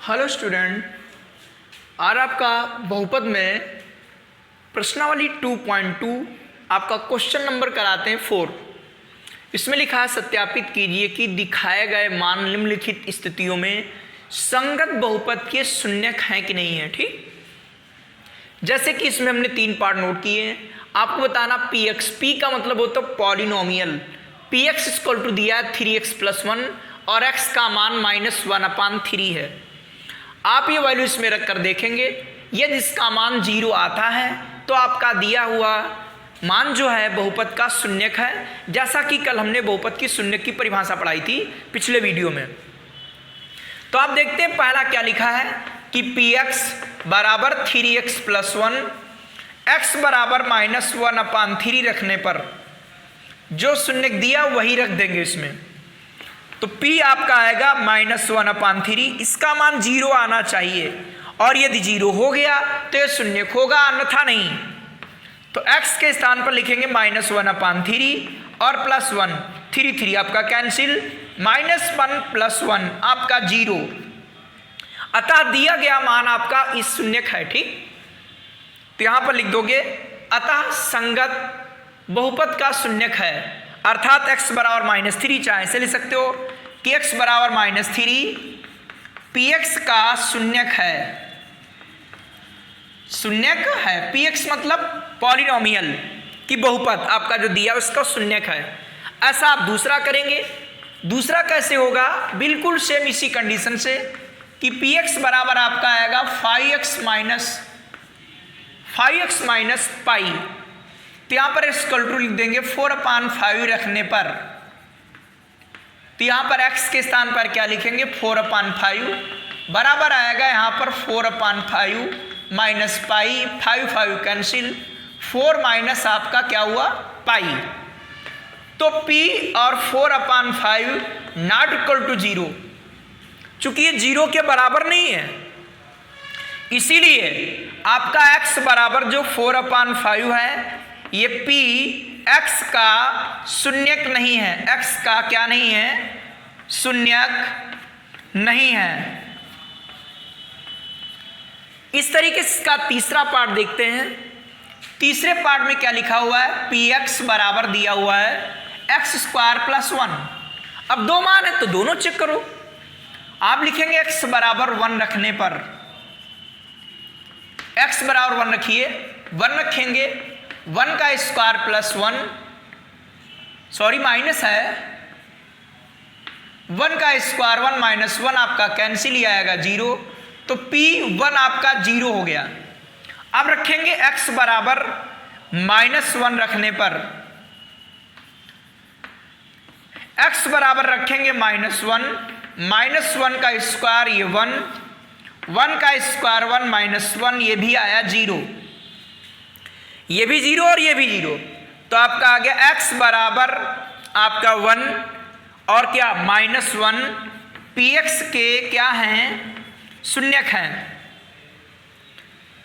Hello student, आज आपका बहुपद में प्रश्नावली 2.2 आपका क्वेश्चन नंबर कराते हैं 4। इसमें लिखा है सत्यापित कीजिए कि दिखाए गए मान निम्नलिखित स्थितियों में संगत बहुपद के शून्यक हैं कि नहीं है। ठीक, जैसे कि इसमें हमने 3 पार्ट नोट किए हैं। आपको बताना px, p का मतलब होता है पॉलिनोमियल। px इक्वल टू दिया है 3x+1 और x का मान -1/3 है। आप ये वैल्यू इसमें रख कर देखेंगे, यदि इसका मान 0 आता है तो आपका दिया हुआ मान जो है बहुपद का शून्यक है, जैसा कि कल हमने बहुपद की शून्यक की परिभाषा पढ़ाई थी पिछले वीडियो में। तो आप देखते हैं पहला क्या लिखा है कि px बराबर 3x+1, x बराबर -1/3 रखने पर जो शून्यक दिया वही रख देंगे इसमें। तो p आपका आएगा -1/3, इसका मान 0 आना चाहिए और यदि 0 हो गया तो ये शून्यक होगा, अन्यथा नहीं। तो x के स्थान पर लिखेंगे -1/3 और +1, 3 आपका कैंसिल, -1 + 1 आपका 0। अतः दिया गया मान आपका इस शून्यक है। ठीक, तो यहां पर लिख दोगे अतः संगत बहुपद का शून्यक है, अर्थात x बराबर -3, चाहे ऐसे लिख सकते हो कि x बराबर -3 px का शून्यक है। शून्यक है px मतलब पॉलिनोमियल की बहुपद आपका जो दिया उसका शून्यक है। ऐसा आप दूसरा करेंगे। दूसरा कैसे होगा? बिल्कुल सेम इसी कंडीशन से कि px बराबर आपका आएगा 5x माइनस पाई। तो यहां पर इक्वल टू लिख देंगे 4/5 रखने पर। तो यहां पर x के स्थान पर क्या लिखेंगे 4/5 बराबर आएगा यहां पर 4/5 माइनस पाई, 5 कैंसिल, 4 माइनस आपका क्या हुआ पाई। तो p और 4/5 नॉट इक्वल टू 0, चूंकि ये 0 के बराबर नहीं है, इसीलिए आपका x बराबर जो 4/5 है ये p x का शून्यक नहीं है। x का क्या नहीं है? शून्यक नहीं है। इस तरीके से इसका तीसरा पार्ट देखते हैं। तीसरे पार्ट में क्या लिखा हुआ है? px बराबर दिया हुआ है x² + 1। अब 2 मान है तो दोनों चेक करो। आप लिखेंगे x बराबर 1 रखने पर, x बराबर 1 रखिए, 1 रखेंगे, 1 का स्क्वायर + 1, सॉरी माइनस है, 1 का स्क्वायर 1 - 1 आपका कैंसिल ही आएगा 0। तो p1 आपका 0 हो गया। अब रखेंगे x बराबर -1 रखने पर, x बराबर रखेंगे -1 का स्क्वायर ये 1 का स्क्वायर 1 - 1 ये भी आया 0, ये भी 0 और ये भी 0। तो आपका आ गया x बराबर आपका 1 और क्या -1, px के क्या हैं? शून्यक हैं।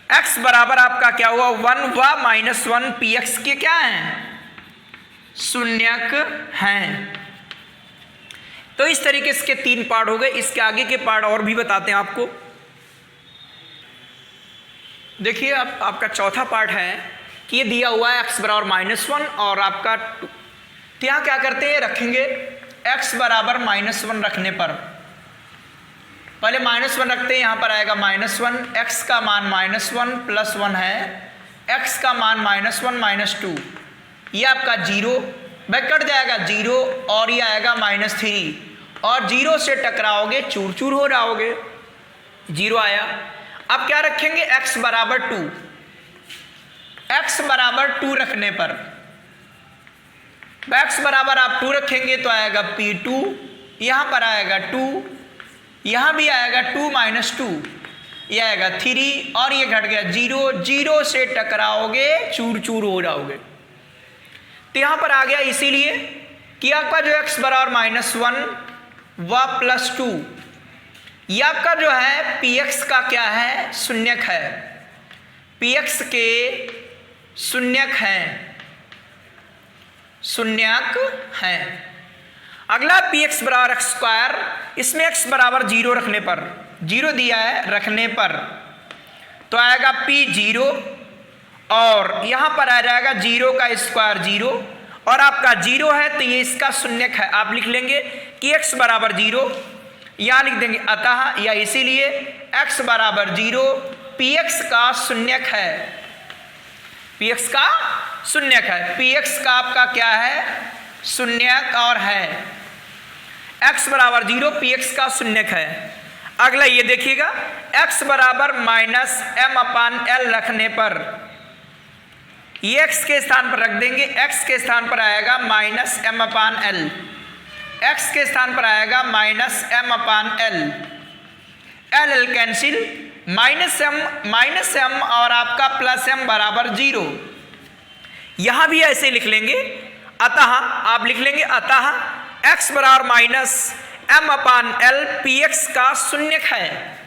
x बराबर आपका क्या हुआ 1 व -1 px के क्या हैं? शून्यक हैं। तो इस तरीके से के 3 पार्ट हो गए। इसके आगे के पार्ट और भी बताते हैं आपको। देखिए अब आपका चौथा पार्ट है कि ये दिया हुआ है x बराबर -1 और आपका तो यहाँ क्या करते हैं, रखेंगे x बराबर -1 रखने पर, पहले -1 रखते हैं, यहाँ पर आएगा -1, x का मान -1 + 1 है, x का मान -1 - 2, ये आपका 0 बैक कट जाएगा 0 और ये आएगा -3 और 0 से टकराओगे चूर चूर हो जाओगे, 0 आया। अब क्या रखेंगे x बराबर 2, x बराबर 2 रखने पर, x बराबर आप 2 रखेंगे तो आएगा p2, यहां पर आएगा 2, यहां भी आएगा 2 - 2, ये आएगा 3 और ये घट गया 0 से टकराओगे चूर चूर हो जाओगे। तो यहां पर आ गया इसीलिए कि आपका जो x बराबर -1 व +2, ये आपका जो है px का क्या है? शून्यक है। px के शून्यक हैं। अगला px बराबर x², इसमें x बराबर 0 रखने पर जीरो दिया है रखने पर, तो आएगा P जीरो, और यहाँ पर आ जाएगा जीरो का स्क्वायर जीरो, और आपका जीरो है तो ये इसका शून्यक है। आप लिख लेंगे कि x बराबर जीरो, यहाँ लिख देंगे अतः या इसीलिए x बराबर जीरो px का शून्यक है, px का शून्यक है। px का आपका क्या है? शून्यक और है, x बराबर जीरो px का शून्यक है। अगला ये देखिएगा, x बराबर माइनस m अपान l रखने पर, ये x के स्थान पर रख देंगे, x के स्थान पर आएगा माइनस m अपान l, x के स्थान पर आएगा माइनस m अपान l, l cancel, minus m और आपका प्लस m बराबर जीरो। यहां भी ऐसे लिख लेंगे, अतः आप लिख लेंगे अतः x बराबर माइनस m अपान l px का शून्यक है।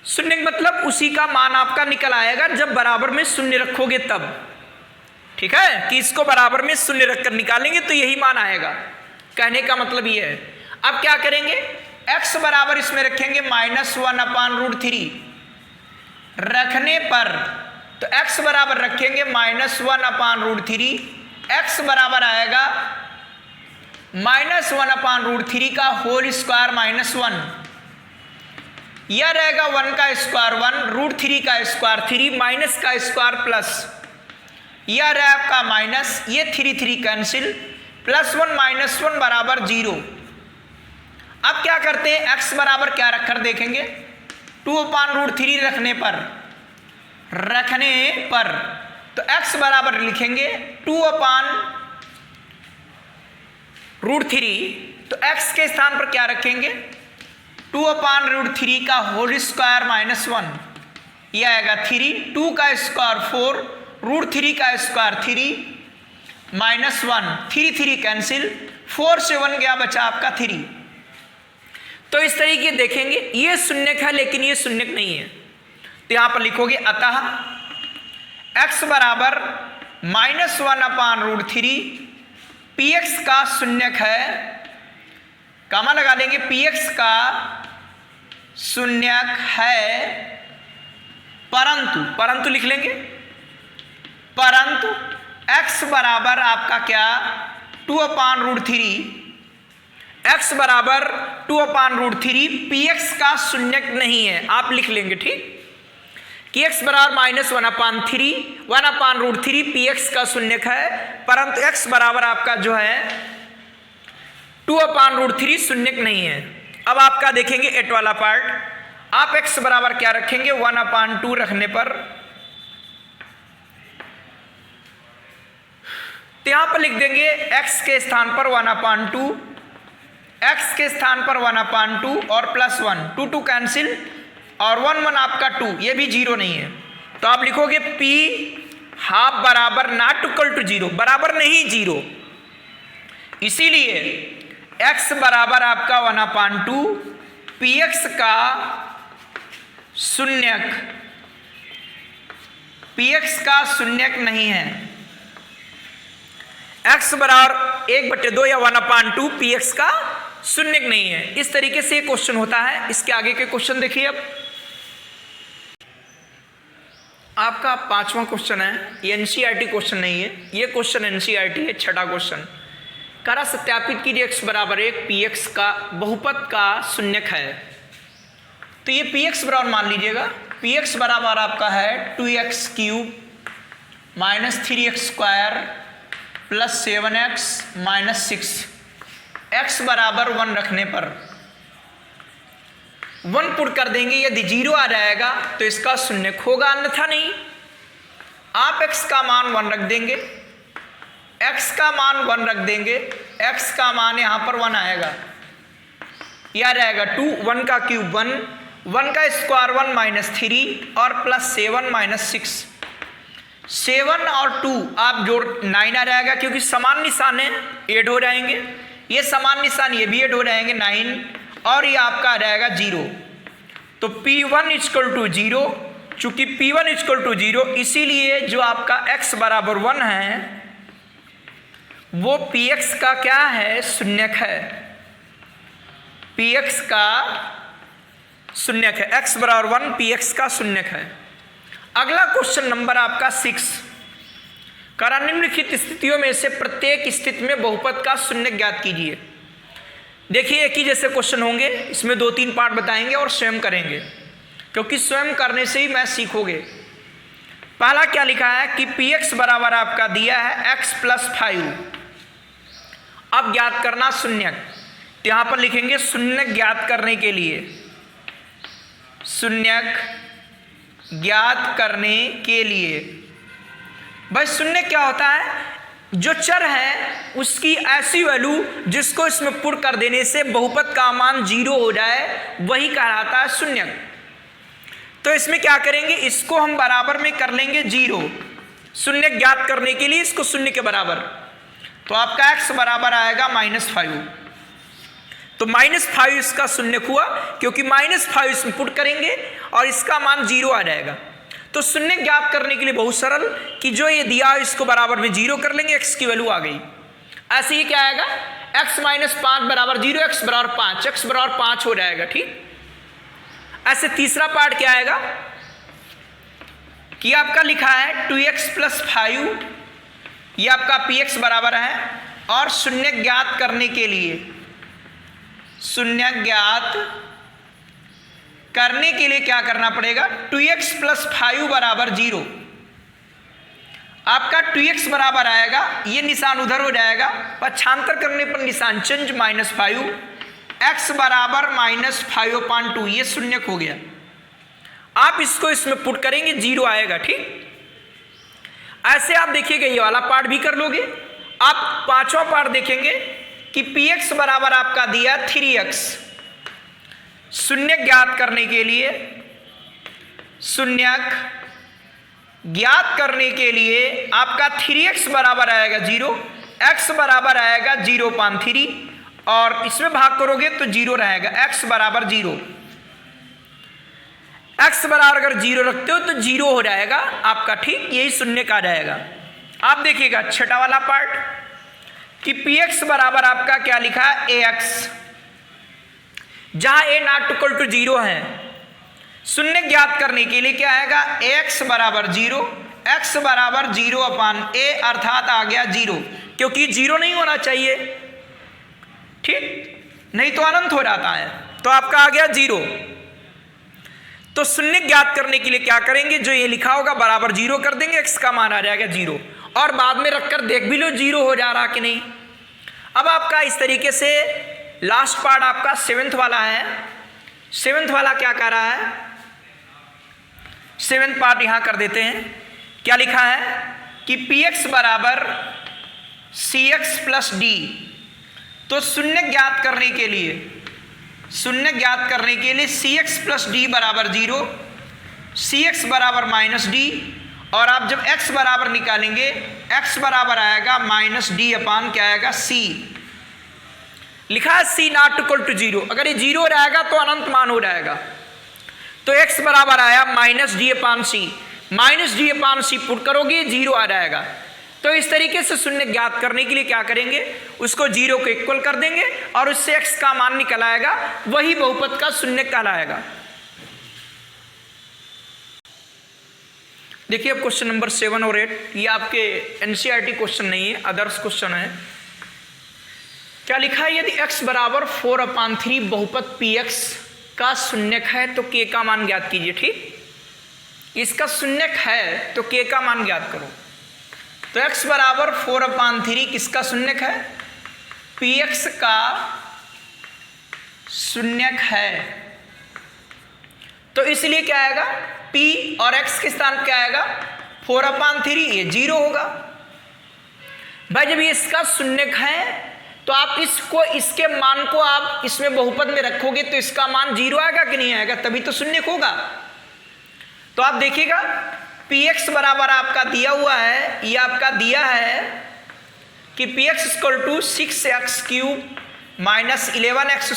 शून्य मतलब उसी का मान आपका निकल आएगा जब बराबर में शून्य रखोगे तब, ठीक है, कि इसको बराबर में शून्य रखकर निकालेंगे तो यही मान आएगा। कहने का मतलब ये है। अब क्या करेंगे, x बराबर इसमें रखेंगे minus one upon root three रखने पर, तो x बराबर रखेंगे minus one upon root three, x बराबर आएगा minus one upon root three का होल स्क्वायर माइनस वन, यह रहेगा वन का स्क्वायर वन, रूट थ्री का स्क्वायर थ्री, माइनस का स्क्वायर प्लस, यह रहा आपका माइनस, ये three three cancel, plus one minus one बराबर जीरो। अब क्या करते हैं, x बराबर क्या रखकर देखेंगे, टू अपान रूट थ्री रखने पर, तो x बराबर लिखेंगे टू अपान रूट थ्री, तो x के स्थान पर क्या रखेंगे, टू अपान रूट थ्री का होल स्क्वायर माइनस वन, यह आएगा थ्री, टू का स्क्वायर फोर, रूट थ्री का square three, minus one, three three cancel, four से वन गया बचा आपका थ्री। तो इस तरीके देखेंगे, ये शून्यक है लेकिन ये शून्यक नहीं है, तो यहां पर लिखोगे अतः x बराबर minus one upon root three px का शून्यक है, कामा लगा लेंगे, px का शून्यक है, परंतु लिख लेंगे, परंतु x बराबर आपका क्या, two upon root three, x बराबर two upon root three px का शून्यक नहीं है। आप लिख लेंगे ठीक कि x बराबर minus one upon root three px का शून्यक है, परंतु x बराबर आपका जो है टू अपान रूट थ्री शून्यक नहीं है। अब आपका देखेंगे एट वाला पार्ट, आप x बराबर क्या रखेंगे, वन अपान टू रखने पर, तो यहां पर लिख देंगे x के स्थान पर वन अपान टू, x के स्थान पर वन अपान टू और plus one, two two cancel, और वन वन आपका टू, ये भी जीरो नहीं है, तो आप लिखोगे p हाफ बराबर नॉट इक्वल टू जीरो, बराबर नहीं जीरो, इसीलिए x बराबर आपका वन अपान टू, px का शून्यक, px का शून्यक नहीं है, x बराबर एक बटे दो या वन अपान टू px का शून्यक नहीं है। इस तरीके से क्वेश्चन होता है। इसके आगे के क्वेश्चन देखिए। अब आपका पांचवा क्वेश्चन है, ये एनसीईआरटी क्वेश्चन नहीं है, ये क्वेश्चन एनसीईआरटी है, छठा क्वेश्चन। करा सत्यापित कीजिए x बराबर एक px का बहुपद का शून्यक है, तो ये px बराबर मान लीजिएगा, px बराबर आपका है 2x cube minus 3x square plus 7x minus 6, x बराबर वन रखने पर वन पुट कर देंगे, यदि जीरो आ जाएगा तो इसका शून्यक होगा, अन्यथा नहीं। आप x का मान वन रख देंगे, x का मान वन रख देंगे, x का मान यहां पर वन आएगा, यह रहेगा टू, वन का क्यूब वन, वन का स्क्वायर वन माइनस थ्री और प्लस 7 माइनस 6, 7 और 2 आप जोड़ 9 आ जाएगा, क्योंकि समान निशान है, ऐड हो जाएंगे, ये समान निशान ये भी ऐड हो जाएंगे 9, और ये आपका आ जाएगा 0। तो P1 इक्वल टू 0, चूंकि P1 इक्वल टू 0, इसीलिए जो आपका x बराबर 1 है वो Px का क्या है, शून्यक है। px का शून्यक है, x बराबर 1 px का शून्यक है। अगला क्वेश्चन नंबर आपका 6, करा निम्नलिखित स्थितियों में से प्रत्येक स्थिति में बहुपद का शून्यक ज्ञात कीजिए। देखिए एक ही जैसे क्वेश्चन होंगे, इसमें 2-3 पार्ट बताएंगे और स्वयं करेंगे, क्योंकि स्वयं करने से ही मैथ सीखोगे। पहला क्या लिखा है कि px बराबर आपका दिया है x + 5। अब ज्ञात करना शून्यक, तो यहां पर लिखेंगे शून्यक ज्ञात करने के लिए, शून्यक ज्ञात करने के लिए। भाई शून्य क्या होता है, जो चर है उसकी ऐसी वैल्यू जिसको इसमें पुट कर देने से बहुपद का मान 0 हो जाए, वही कहलाता है शून्यक। तो इसमें क्या करेंगे, इसको हम बराबर में कर लेंगे 0, शून्य ज्ञात करने के लिए इसको शून्य के बराबर। तो आपका x बराबर आएगा -5। तो -5 इसका शून्यक हुआ, क्योंकि -5 इसमें पुट करेंगे और इसका मान 0 आ जाएगा। तो शून्य ज्ञात करने के लिए बहुत सरल, कि जो ये दिया है इसको बराबर में 0 कर लेंगे, x की वैल्यू आ गई। ऐसे ही क्या आएगा, x - 5 बराबर 0, x बराबर 5, x बराबर 5 हो जाएगा। ठीक, ऐसे तीसरा पार्ट क्या आएगा कि आपका लिखा है 2x + 5, ये आपका px बराबर है, और शून्य ज्ञात करने के लिए, शून्य ज्ञात करने के लिए क्या करना पड़ेगा, 2x + 5 बराबर 0। आपका 2x बराबर आएगा, ये निशान उधर हो जाएगा, पक्षांतर करने पर निशान चेंज -5, x बराबर -5/2, ये शून्यक हो गया। आप इसको इसमें पुट करेंगे 0 आएगा। ठीक, ऐसे आप देखिएगा ये वाला पार्ट भी कर लोगे। आप पांचवा पार्ट देखेंगे कि px बराबर आपका दिया 3x, शून्यक ज्ञात करने के लिए, शून्यक ज्ञात करने के लिए आपका 3x बराबर आएगा 0, x बराबर आएगा 0.3, और इसमें भाग करोगे तो 0 रहेगा, x बराबर 0। x बराबर अगर 0 रखते हो तो 0 हो जाएगा आपका। ठीक, यही शून्य का जाएगा। आप देखिएगा छठा वाला पार्ट कि px बराबर आपका क्या लिखा है, ax, जहां a ≠ 0 है। शून्य ज्ञात करने के लिए क्या आएगा, ax बराबर 0, x बराबर 0/a, अर्थात आ गया 0, क्योंकि 0 नहीं होना चाहिए। ठीक, नहीं तो अनंत हो जाता है, तो आपका आ गया 0। तो शून्य ज्ञात करने के लिए क्या करेंगे, जो ये लिखा होगा बराबर 0 कर देंगे, x का मान आ जाएगा 0, और बाद में रखकर देख भी लो 0 हो जा रहा कि नहीं। अब आपका इस तरीके से लास्ट पार्ट आपका 7th वाला है। 7th वाला क्या कह रहा है, 7th पार्ट यहां कर देते हैं। क्या लिखा है कि px बराबर cx + d। तो शून्य ज्ञात करने के लिए, शून्य ज्ञात करने के लिए cx + d बराबर 0, cx बराबर -d, और आप जब x बराबर निकालेंगे, x बराबर आएगा -d/, क्या आएगा, c। लिखा है c ≠ 0, अगर ये 0 रहेगा तो अनंत मान हो जाएगा। तो x बराबर आया -d/c, -d/c पुट करोगे 0 आ जाएगा। तो इस तरीके से शून्य ज्ञात करने के लिए क्या करेंगे, उसको 0 को इक्वल कर देंगे और उससे x का मान निकल आएगा, वही बहुपद का शून्य कहलाएगा। देखिए अब क्वेश्चन नंबर 7 और 8, ये आपके एनसीईआरटी क्वेश्चन नहीं है, अदर्स क्वेश्चन है। क्या लिखा है, यदि x बराबर 4/3 बहुपद px का शून्यक है तो k का मान ज्ञात कीजिए। ठीक, इसका शून्यक है तो k का मान ज्ञात करो। तो x बराबर 4/3 किसका शून्यक है, px का शून्यक है। तो इसलिए क्या आएगा, p और x के स्थान क्या आएगा, 4/3, ये 0 होगा। भाई जब ये इसका शून्यक है तो आप इसको, इसके मान को आप इसमें बहुपद में रखोगे तो इसका मान 0 आएगा कि नहीं आएगा, तभी तो शून्यक होगा। तो आप देखिएगा px बराबर आपका दिया हुआ है, ये आपका दिया है कि px = 6x³ - 11x²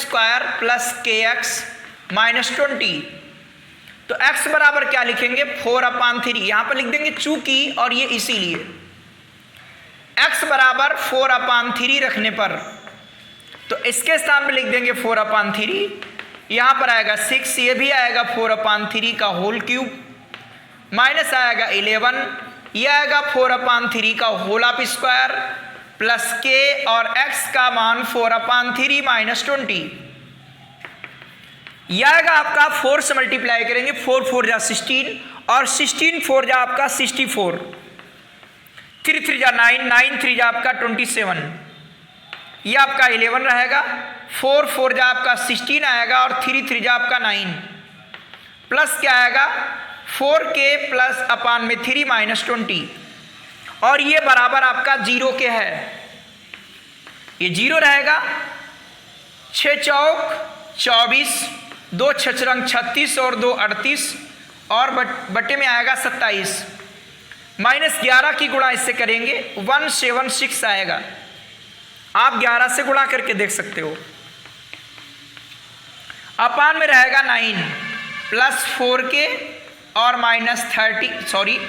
+ kx - 20। तो x बराबर क्या लिखेंगे, 4/3, यहां पर लिख देंगे चूंकि, और ये इसीलिए x बराबर 4/3 रखने पर तो इसके स्थान पे लिख देंगे 4/3, यहाँ पर आएगा 6, ये भी आएगा 4/3 का होल क्यूब, माइनस आएगा 11, ये आएगा 4/3 का होल ऑफ स्क्वायर, प्लस के और x का मान 4/3 माइनस 20, यह आएगा आपका 4 से मल्टीप्लाई करेंगे, 4 4 जा 16 और 16 4 जा आपका 64, 3 3 जा 9, 9 3 जा आपका 27, ये आपका 11 रहेगा, 4 4 जा आपका 16 आएगा और 3 3 जा आपका 9, प्लस क्या आएगा 4k प्लस अपान में 3 माइनस 20, और ये बराबर आपका 0 के है, ये 0 रहेगा। 6 चौक 24, 2 छचरंग 36 और 2 38 और बटे में आएगा 27, माइनस 11 की गुणा इससे करेंगे 176 आएगा। आप 11 से गुणा करके देख सकते हो। अपान में रहेगा 9 प्लस 4k और माइनस 30,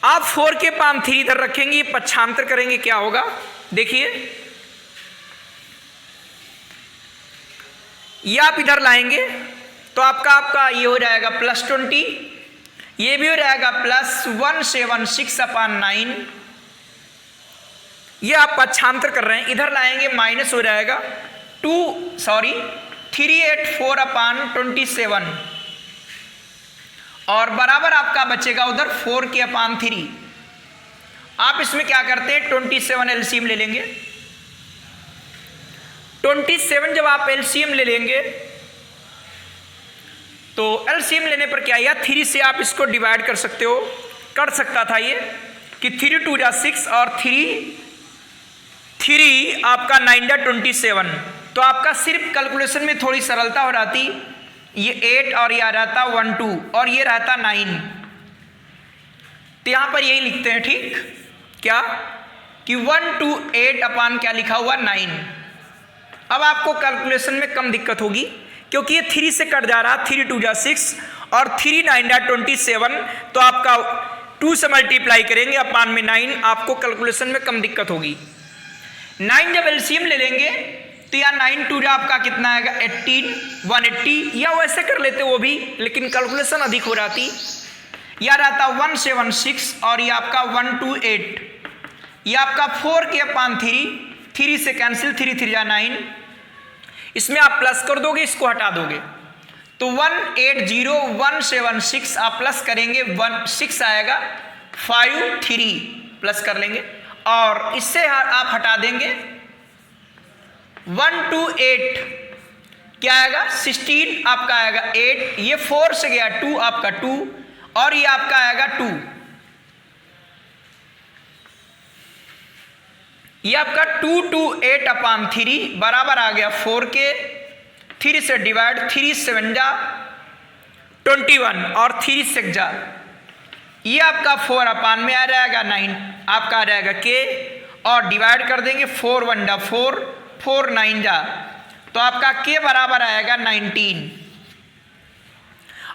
आप 4k पाम 3 इधर रखेंगे, पक्षांतर करेंगे क्या होगा देखिए, ये आप इधर लाएंगे तो आपका ये हो जाएगा प्लस 20, ये भी हो जाएगा प्लस 176/9, ये आप पक्षांतर कर रहे हैं, इधर लाएंगे माइनस हो जाएगा 384/27 और बराबर आपका बचेगा उधर 4k/3। आप इसमें क्या करते हैं 27 एलसीएम ले लेंगे, 27 जब आप एलसीएम ले लेंगे तो एलसीएम लेने पर क्या आया, 3 से आप इसको डिवाइड कर सकते हो, कर सकता था ये कि 3 2 जा 6 और 3 आपका 9 जा 27, तो आपका सिर्फ कैलकुलेशन में थोड़ी सरलता हो जाती, ये 8 और ये आ जाता 1 2 और ये रहता 9, तो यहां पर यही लिखते हैं ठीक क्या कि 128 अपान क्या लिखा हुआ 9। अब आपको कैलकुलेशन में कम दिक्कत होगी क्योंकि ये 3 से कट जा रहा, 3 2 जा 6 और 3 9 जा 27, तो आपका 2 से मल्टीप्लाई करेंगे अपान में 9, आपको कैलकुलेशन में कम दिक्कत होगी। 9 जब एलसीएम ले लेंगे तो यहाँ 9 2 जा आपका कितना आएगा 18, 180, या वैसे कर लेते वो भी, लेकिन कैलकुलेशन अधिक हो जाती, यह रहता 176 और ये आपका 128, ये आपका 4k/3, 3 से कैंसिल, 3 3 जा 9, इसमें आप प्लस कर दोगे, इसको हटा दोगे तो 180,176 आप प्लस करेंगे 6 आएगा 5 3 प्लस कर लेंगे और इससे आप हटा देंगे 128 क्या आएगा 16 आपका आएगा 8, ये 4 से गया 2 आपका 2 और ये आपका आएगा 2, ये आपका 228/3 बराबर आ गया 4k, 3 से डिवाइड, 3 7 जा 21 और 3 6 जा, ये आपका 4 अपान में आ जाएगा 9, आपका आ जाएगा k और डिवाइड कर देंगे 4 1 जा 4, 4 9 जा, तो आपका k बराबर आएगा 19।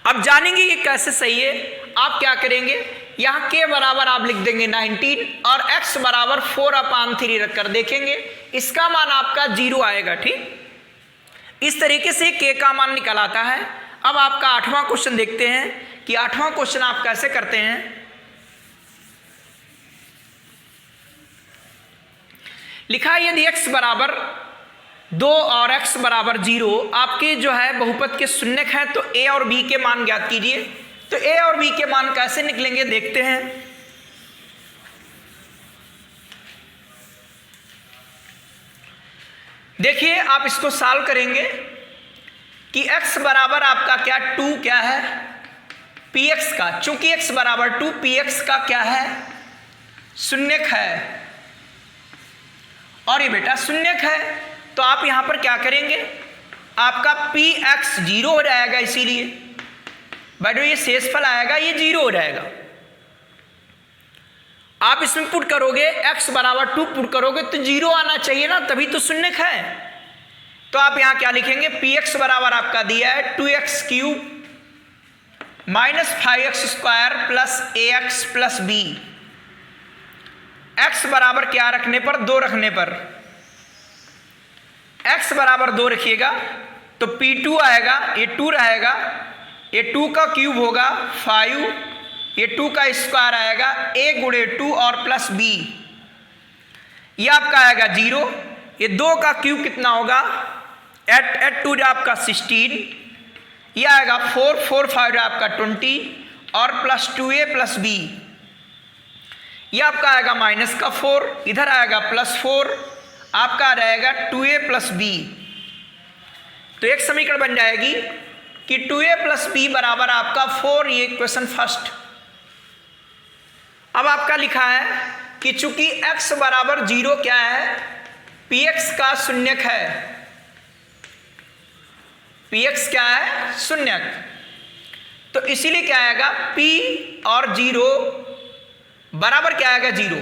अब जानेंगे ये कैसे सही है, आप क्या करेंगे यहाँ k बराबर आप लिख देंगे 19 और x बराबर 4/3 रखकर देखेंगे, इसका मान आपका 0 आएगा ठीक। इस तरीके से k का मान निकल आता है। अब आपका 8वां क्वेश्चन देखते हैं कि 8वां क्वेश्चन आप कैसे करते हैं। लिखा है यदि x बराबर 2 और x बराबर 0 आपके जो है बहुपद के शून्यक हैं तो a और b के मान ज्ञात कीजिए। तो a और b के मान कैसे निकलेंगे देखते हैं। देखिए आप इसको सॉल्व करेंगे कि x बराबर आपका क्या 2 क्या है px का, चूंकि x बराबर 2 px का क्या है शून्यक है और ये बेटा शून्यक है, तो आप यहां पर क्या करेंगे आपका px 0 हो जाएगा, इसीलिए बेटो ये शेषफल आएगा ये 0 हो जाएगा। आप इसमें पुट करोगे x बराबर 2 पुट करोगे तो 0 आना चाहिए ना, तभी तो शून्यक है। तो आप यहां क्या लिखेंगे px बराबर आपका दिया है 2x cube minus 5x square plus ax plus b, x बराबर क्या रखने पर, 2 रखने पर, x बराबर 2 रखिएगा तो P2 आएगा, ये 2 रहेगा, ये 2 का क्यूब होगा 5, ये 2 का स्क्वायर आएगा a गुणे 2 और प्लस b, ये आपका आएगा 0, ये 2 का क्यूब कितना होगा, 8 2 आपका 16, ये आएगा 4 4 5 आपका 20 और प्लस 2a प्लस b, ये आपका आएगा माइनस का 4, इधर आएगा प्लस 4, आपका रहेगा 2a प्लस b। तो एक समीकरण बन जाएगी कि 2a प्लस b बराबर आपका 4, ये क्वेश्चन फर्स्ट। अब आपका लिखा है कि चूंकि x बराबर 0 क्या है, px का शून्यक है, px क्या है, शून्यक, तो इसीलिए क्या आएगा, p और 0 बराबर क्या आएगा, 0।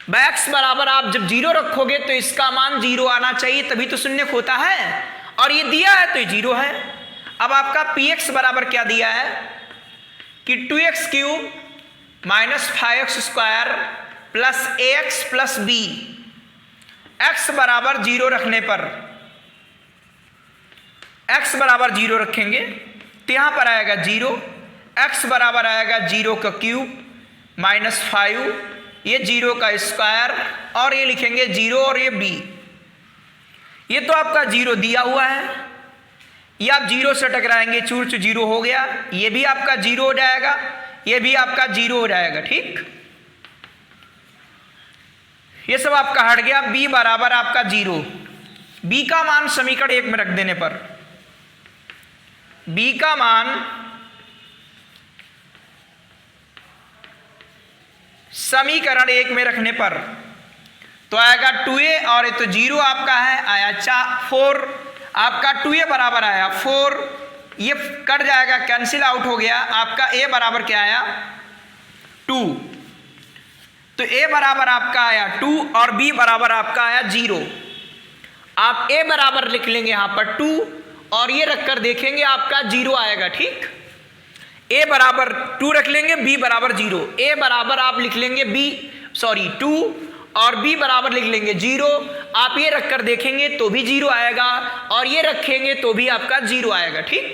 भाई x बराबर आप जब 0 रखोगे तो इसका मान 0 आना चाहिए, तभी तो शून्यक होता है, और ये दिया है तो ये 0 है। अब आपका px बराबर क्या दिया है कि 2x cube minus 5x square plus ax plus b, x बराबर 0 रखने पर, x बराबर 0 रखेंगे तो यहां पर आएगा 0, x बराबर आएगा 0 का क्यूब माइनस 5, ये 0 का स्क्वायर, और ये लिखेंगे 0 और ये b, ये तो आपका 0 दिया हुआ है, ये आप 0 से टकराएंगे, चूर चूर 0 हो गया, ये भी आपका 0 हो जाएगा, ये भी आपका 0 हो जाएगा, ठीक, ये सब आपका हट गया। b बराबर आपका 0, b का मान समीकरण 1 में रख देने पर, b का मान समीकरण 1 में रखने पर तो आएगा 2a, और ये तो 0 आपका है, आया 4, आपका 2a बराबर आया 4, ये कट जाएगा, कैंसिल आउट हो गया, आपका a बराबर क्या आया, 2, तो a बराबर आपका आया 2 और b बराबर आपका आया 0। आप a बराबर लिख लेंगे यहाँ पर 2 और ये रखकर देखेंगे आपका 0 आएगा, ठीक, a बराबर 2 रख लेंगे, b बराबर 0, a बराबर आप लिख लेंगे 2 और b बराबर लिख लेंगे 0, आप ये रखकर देखेंगे तो भी 0 आएगा, और ये रखेंगे तो भी आपका 0 आएगा, ठीक।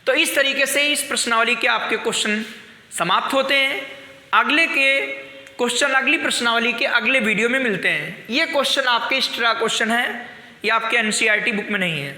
तो इस तरीके से इस प्रश्नावली के आपके क्वेश्चन समाप्त होते हैं। अगले के क्वेश्चन अगली प्रश्नावली के अगले वीडियो में मिलते हैं। ये क्वेश्चन आपके एक्स्ट्रा क्वेश्चन है, ये आपके एनसीईआरटी बुक में नहीं है।